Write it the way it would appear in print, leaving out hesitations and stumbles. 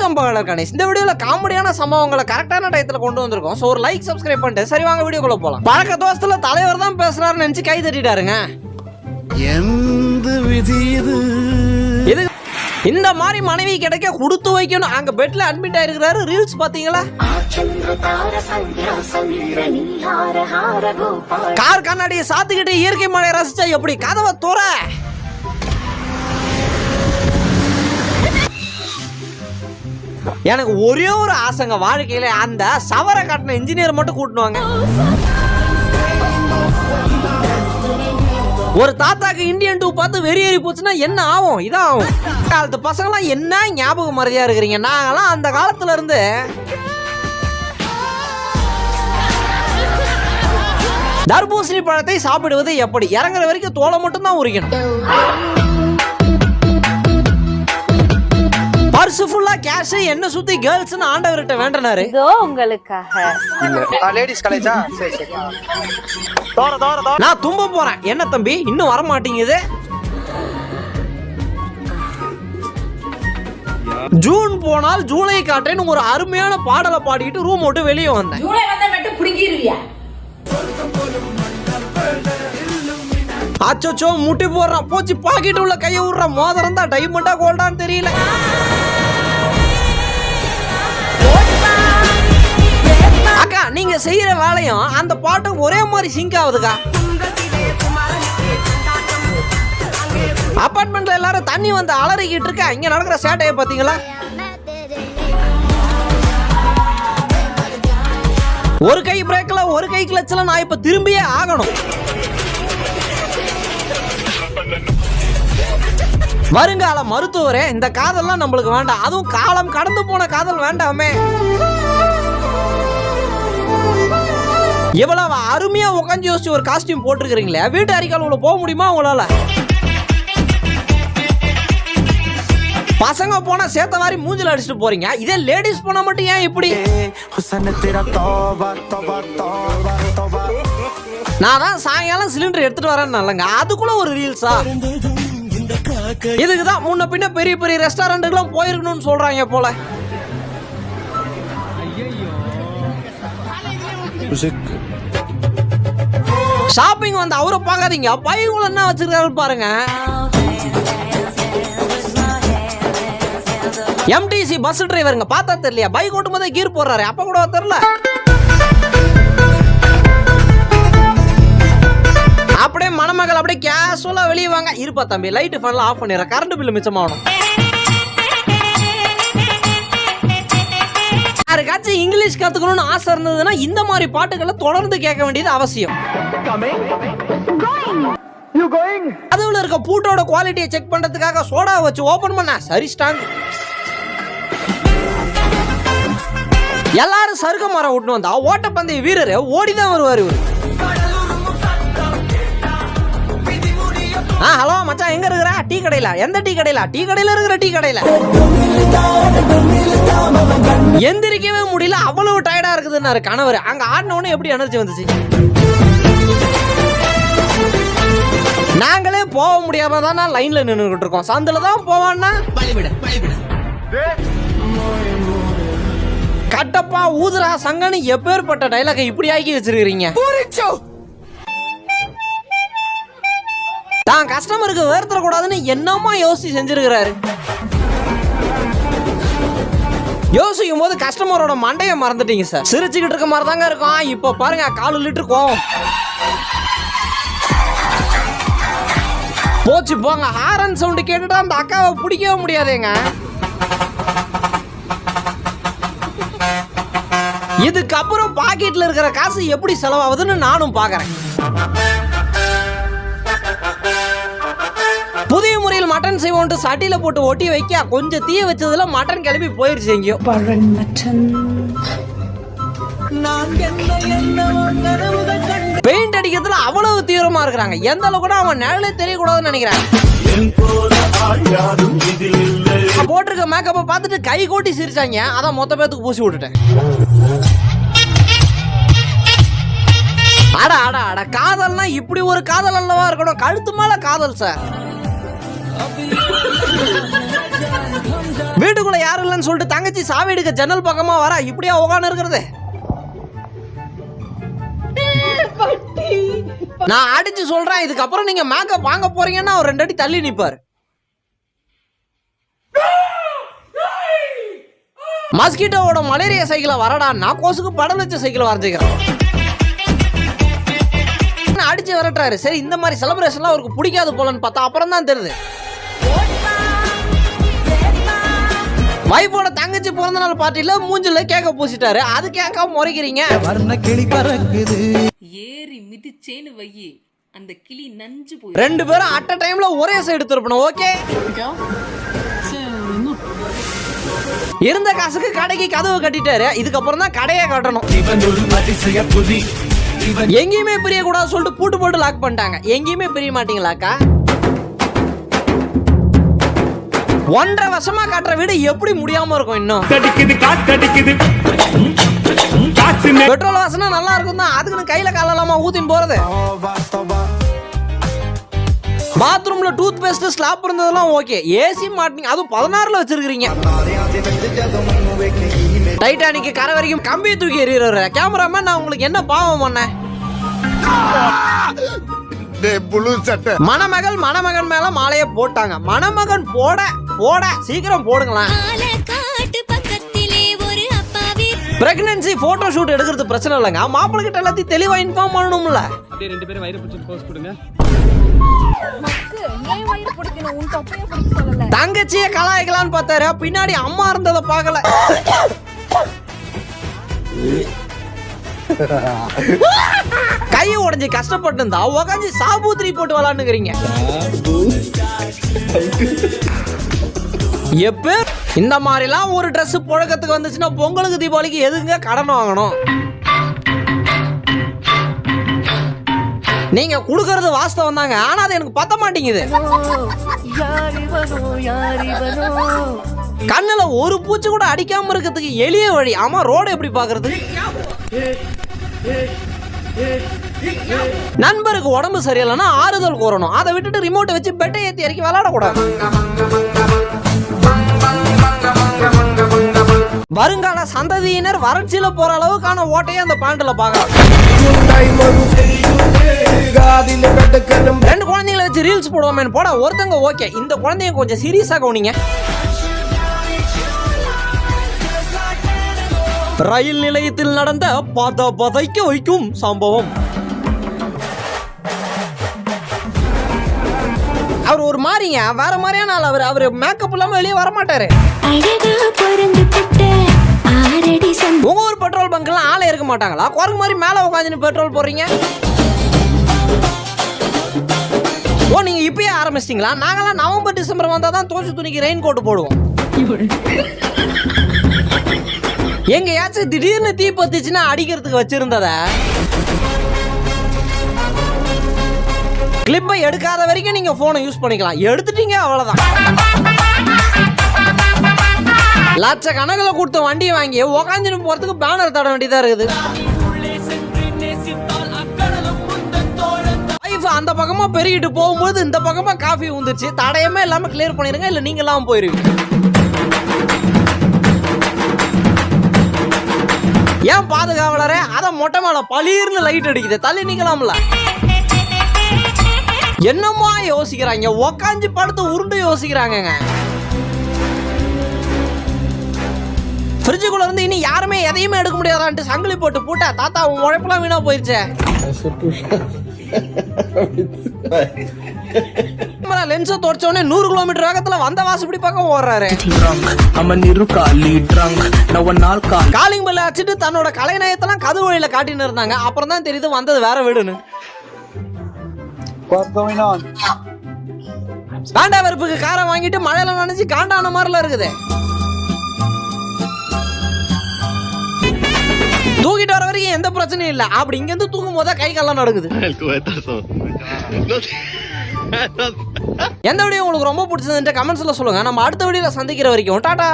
வணக்கம் பகலர் கணேஷ். இந்த வீடியோல காமெடியான சம்பவங்களை கரெக்டான டயத்துல கொண்டு வந்திருக்கோம். சோ ஒரு லைக் சப்ஸ்கிரைப் பண்ணிட்டு சரி வாங்க வீடியோக்குள்ள போலாம். பழக்க தோஸ்துல தலைவர் தான் பேசுறாருன்னு நினைச்சு கை தட்டிட்டாருங்க. எந்த விதி இது? இந்த மாதிரி மனைவி கிடைக்க கொடுத்து வைக்கணும். அங்க பெட்ல அட்மிட் ஆயிருக்கிறாரு. ரீல்ஸ் பாத்தீங்களா? கார் கண்ணாடியை சாத்துக்கிட்டு இயற்கை மழையை ரசிச்சா எப்படி? கதவை தோற. எனக்கு ஒரே ஒரு ஆசைங்க வாழ்க்கையில, அந்த சவரை கட்டின இன்ஜினியர் மட்டும் கூட்டுவாங்க. ஒரு தாத்தாக்கு இந்தியன் 2 பார்த்து வெறியேறி போச்சுன்னா என்ன ஆகும்? இதான் ஆகும். காலத்து பசங்களாம் என்ன ஞாபகம் மறதியா இருக்கிறீங்க. நாங்களாம் அந்த காலத்துல இருந்து தர்பூசணி பழத்தை சாப்பிடுவது எப்படி? இறங்குற வரைக்கும் தோலை மட்டும் தான் உரிக்கணும். பர்ஸ் ஃபுல்லா கேஷ், என்ன சுத்தி கேர்ள்ஸ்னு ஆண்டவர்கிட்ட வேண்டனாரு. இதோ உங்களுக்காக. இல்ல லேடிஸ் காலேஜா? சரி சரி. தோர நான் தும்ப போறேன். என்ன தம்பி இன்னும் வர மாட்டேங்குது? ஜூன் போனால் ஜூலை காட்டேன்னு ஒரு அருமையான பாடலை பாடிக்கிட்டு ரூம் விட்டு வெளியே வந்தேன். ஜூலை வந்தா மட்டும் புடிங்கிருவியா? அச்சோ முட்டி போடுறான். போச்சு பாக்கெட் உள்ள கையை விடுறான். மோதிரம் தான் டைமண்டா கோல்டான்னு தெரியல. அக்கா நீங்க செய்யற வேலையும் அந்த பாட்டும் ஒரே மாதிரி சிங்க் ஆகுதுக்கா. அபார்ட்மெண்ட்ல எல்லாரும் தண்ணி வந்து அலறிக்கிட்டு இருக்கா. இங்க நடக்கிற சேட்டையை பாத்தீங்களா? ஒரு கை பிரேக்ல ஒரு கை கிளச்ல நான் இப்ப திரும்பியே ஆகணும். வருங்கால மருத்துவரே, இந்த காதல்லாம் நம்மளுக்கு வேண்டாம். அதுவும் காலம் கடந்து போன காதல் வேண்டாமே. இவ்வளவு அருமையா உட்காந்து யோசிச்சு ஒரு காஸ்டியூம் போட்டுருக்கீங்களே, வீட்டு அரிக்கால போக முடியுமா உங்களால? பசங்க போனா சேத்த வாரி மூஞ்சில அடிச்சுட்டு போறீங்க. இதே லேடிஸ் போனா மட்டும் ஏன் இப்படி? நான் தான் சாயங்காலம் சிலிண்டர் எடுத்துட்டு வரேன்னு நல்லங்க, அதுக்குள்ள ஒரு ரீல்ஸா? இதுக்குதான் முன்ன பின்ன பெரிய பெரிய ரெஸ்டாரண்ட்டுக்கெல்லாம் போயிருக்கணும்னு சொல்றாங்க போல. ஷாப்பிங் வந்து அவரை பார்க்காதீங்க, பையன் என்ன வச்சிருக்காரு பாருங்க. எம்டிசி பஸ் டிரைவருங்க, பார்த்தா தெரியலையா? பைக் ஓட்டும் போதே கீர் போடுறாரு. அப்ப கூட தெரியல. அப்படியே மணமகள் அப்படியே கேஷுவலா வெளியே வாங்க. இருப்பா தம்பி, லைட் ஃபேன்ல ஆஃப் பண்ணிடுற, கரண்ட் பில் மிச்சமாகணும். யாருக்காச்சும் இங்கிலீஷ் கத்துக்கணும்னு ஆசை இருந்ததுன்னா இந்த மாதிரி பாட்டுகளை தொடர்ந்து கேட்க வேண்டியது அவசியம். அதுல இருக்க பூட்டோட குவாலிட்டியை செக் பண்றதுக்காக சோடா வச்சு ஓபன் பண்ண சரி ஸ்டாங். எல்லாரும் சருக்க மரம் விட்டு வந்தா ஓட்டப்பந்தய வீரர் ஓடிதான் வருவாரு. ஹலோ மச்சான், எங்க இருக்கிற? டீ கடையில. எந்த டீ கடையில? டீ கடையில இருக்கிற டீ கடையில. எந்திரிக்கவே முடியல, அவ்வளவு டயர்டா இருக்குதுன்னாரு கணவர். அங்க ஆடினவனே எப்படி எனர்ஜி வந்துச்சு? நாங்களே போக முடியாம தான் லைன்ல நின்னுகிட்டு இருக்கோம். சந்தில தான் போவான்னா கட்டப்பா ஊதுரா சங்கன்னு எப்பேற்பட்ட டைலாக இப்படி ஆக்கி வச்சிருக்கீங்க. தான் கஸ்டமருக்கு வேர்த்தர கூடாதுன்னு என்னமா யோசிச்சு செஞ்சிருக்கிறாரு. யோசிக்கும் போது கஸ்டமரோட மண்டைய மறந்துட்டீங்க சார். சிரிச்சுக்கிட்டு இருக்க மாதிரி தாங்க இருக்கும். இப்ப பாருங்க 4 லிட்டர் கோவம் போச்சு போங்க. ஹாரன் சவுண்ட் கேட்டுட்டு அந்த அக்காவை பிடிக்கவே முடியாதேங்க. இதுக்கப்புறம் பாக்கெட்ல இருக்கிற காசு எப்படி செலவாகுதுன்னு நானும் பாக்குறேன். புதிய முறையில் மட்டன் செய்வோன்ட்டு சட்டியில போட்டு ஒட்டி வைக்க கொஞ்சம் தீய வச்சதுல மட்டன் கிளம்பி போயிருச்சு எங்கேயோ. பெயிண்ட் அடிக்கிறதுல அவ்வளவு தீவிரமா இருக்கிறாங்க. எந்த அளவுக்கு கூட அவன் நிழலே தெரியக்கூடாதுன்னு நினைக்கிறாங்க. போட்டிருக்க மேக்கப்பை பார்த்துட்டு கை கோட்டி சிரிச்சாங்க. அதான் மொத்த பேத்துக்கு பூசி விட்டுட்டேன். அட அட அட, காதல்னா இப்படி ஒரு காதல் அல்லவா இருக்கணும். கழுத்து மேல காதல் சார். வீட்டுக்கு ஃப்ரிட்ஜுக்குள்ள யாரும் இல்லைன்னு சொல்லிட்டு தங்கச்சி சாவி எடுக்க ஜன்னல் பக்கமா வர இப்படியா உட்காந்து இருக்கிறது? நான் அடிச்சு சொல்றேன், இதுக்கப்புறம் நீங்க மேக்கப் வாங்க போறீங்கன்னா அவர் 2 அடி தள்ளி நிப்பாரு. மஸ்கிட்டோவோட மலேரியா சைக்கிளை வரடான்னா கொசுக்கு படம் வச்ச சைக்கிளை வரைஞ்சிக்கிறேன். அடிச்சு விரட்டுறாரு. சரி, இந்த மாதிரி செலிப்ரேஷன்லாம் அவருக்கு பிடிக்காது போலன்னு பார்த்தா அப்புறம் தான் தெரியுது வைஃபோட தங்கச்சி பிறந்த நாள் பார்ட்டியில மூஞ்சில கேக்க பூசிட்டாரு. அது கேட்காம முறைக்கிறீங்க. ஏறி மிதிச்சேன்னு வையி அந்த கிளி நஞ்சு போய் 2 பேரும் அட் அ டைம்ல ஒரே சைடு திருப்பணும். ஓகே, இருந்த காசுக்கு கடைக்கு கதவு கட்டிட்டாரு. இதுக்கப்புறம் தான் கடையை கட்டணும். எங்கேயுமே பிரிய கூடாது சொல்லிட்டு பூட்டு போட்டு லாக் பண்ணிட்டாங்க. எங்கேயுமே பிரிய மாட்டீங்களாக்கா? 1.5 வருஷமா காட்டுற வீடு எப்படி முடியாம இருக்கும்? இன்னும் பெட்ரோல் வாசனை நல்லா இருக்கும் தான், அதுக்குன்னு கையில காலலாமா ஊத்தின்னு போறது. பாத்ரூம்ல டூத் பேஸ்ட் ஸ்லாப் இருந்ததெல்லாம் ஓகே. ஏசி மாட்டிங்க, அதுவும் 16ல வச்சிருக்கீங்க. டைட்டானிக் கரை வரைக்கும் கம்பி தூக்கி எறியற கேமராமேன், நான் உங்களுக்கு என்ன பாவம் பண்ணேன்? மணமகன் மேல மாலைய போட்டாங்க. மணமகன் போட போட சீக்கிரம் போடுங்களேன். பிரெக்னன்சி போட்டோ ஷூட் எடுக்கிறது பிரச்சனை இல்லைங்க, மாப்பிள்ளை கிட்ட எல்லாத்தையும் தெளிவா இன்ஃபார்ம் பண்ணணும்ல. அப்படியே 2 பேரும் வயிறு பிடிச்சு போஸ் கொடுங்க. தங்கச்சியை கலாய்க்கலான்னு பார்த்தாரு, பின்னாடி அம்மா இருந்ததை பார்க்கல. கை உடைஞ்சு கஷ்டப்பட்டு இருந்தா உக்காஞ்சி சாபூத்திரி போட்டு விளாண்டுக்கிறீங்க. எப்ப இந்த மாதிரிலாம் ஒரு Dress புழக்கத்துக்கு வந்துச்சுன்னா பொங்கலுக்கு தீபாவளிக்கு எதுங்க கடன் வாங்கணும்? நீங்க குடுக்கறது வாஸ்தவம் தாங்க, ஆனா அது எனக்கு பத்த மாட்டேங்குது. கண்ணுல ஒரு பூச்சி கூட அடிக்காம இருக்கிறதுக்கு எளிய வழி. ஆமா, ரோடு எப்படி பாக்குறது? நண்பருக்கு உடம்பு சரியில்லைன்னா ஆறுதல் கூறணும். அதை விட்டுட்டு ரிமோட்டை வச்சு பெட்டை ஏத்தி இறக்கி விளையாடக்கூடாது. வருங்கால சந்ததியினர் வறட்சியில போற அளவுக்கான ஓட்டையை அந்த பேண்ட்ல பாக்கலாம். 2 குழந்தைகளை வச்சு ரீல்ஸ் போடுவோமே போட ஒருத்தங்க ஓகே. இந்த குழந்தைங்க கொஞ்சம் சீரியஸா கவனிங்க. ரயில் நிலையத்தில் நடந்த பதைக்க வைக்கும் சம்பவம். அவர் ஒரு மாதிரிங்க, வேற மாதிரியான ஆள். அவர் மேக்கப் இல்லாம வெளியே வர மாட்டாரு. உங்க ஒரு பெட்ரோல் பங்க்ல ஆளே இருக்க மாட்டாங்களா? குரங்கு மாதிரி மேல உட்காந்து பெட்ரோல் போடுறீங்க. ஓ, நீங்க இப்பயே ஆரம்பிச்சிட்டீங்களா? நாங்கெல்லாம் நவம்பர் டிசம்பர் வந்தா தான் தோசை துணிக்கு ரெயின் கோட் போடுவோம். எங்கயாச்சும் திடீர்னு தீ பத்திச்சுன்னா அடிக்கிறதுக்கு வச்சிருந்தத கிளிப்பை எடுக்காத வரைக்கும் நீங்க போனை யூஸ் பண்ணிக்கலாம். எடுத்துட்டீங்க, அவ்வளவுதான். லட்சக்கணக்கில் கொடுத்த வண்டியை வாங்கி உக்காந்துட்டு போறதுக்கு பேனர் தட வேண்டியதா இருக்குது. அந்த பக்கமா பெருகிட்டு போகும்போது இந்த பக்கமா காஃபி வந்துருச்சு. தடையமே இல்லாம கிளியர் பண்ணிருங்க, இல்ல நீங்க எல்லாம் போயிருவீங்க. ஏன் பாதுகாவலரே அத மொட்டை மேல பளீர்னு லைட் அடிக்குது, தள்ளி நிக்கலாம்ல. என்னமா யோசிக்கிறாங்க? உக்காஞ்சி படுத்து உருண்டு யோசிக்கிறாங்க. ஃப்ரிட்ஜுக்குள்ள இருந்து இனி யாருமே எதையுமே எடுக்க முடியாதான்ட்டு சங்கிலி போட்டு பூட்டா தாத்தா உன் உழைப்பெல்லாம் வீணா போயிருச்சே. லென்ஸை தொடச்ச உடனே 100 கிலோமீட்டர் வேகத்துல வந்த வாசப்படி பக்கம் ஓடுறாரு. காலிங் பெல் அடிச்சுட்டு தன்னோட கலைநயத்தெல்லாம் கதவு வழியில காட்டின்னு இருந்தாங்க. அப்புறம் தான் தெரியுது வந்தது வேற வீடுன்னு. காண்டா வெறுப்புக்கு காரை வாங்கிட்டு மழையில நினைச்சு காண்டான மாதிரில இருக்குது. தூக்கிட்டு வர வரைக்கும் எந்த பிரச்சனையும் இல்ல. அப்படி இங்க இருந்து தூக்கும் போதா கை கால்லாம் நடக்குது. எந்த வீடியோ உங்களுக்கு ரொம்ப பிடிச்சதுன்னு கமெண்ட்ஸ்ல சொல்லுங்க. நம்ம அடுத்த வீடியோல சந்திக்கிற வரைக்கும் டாடா.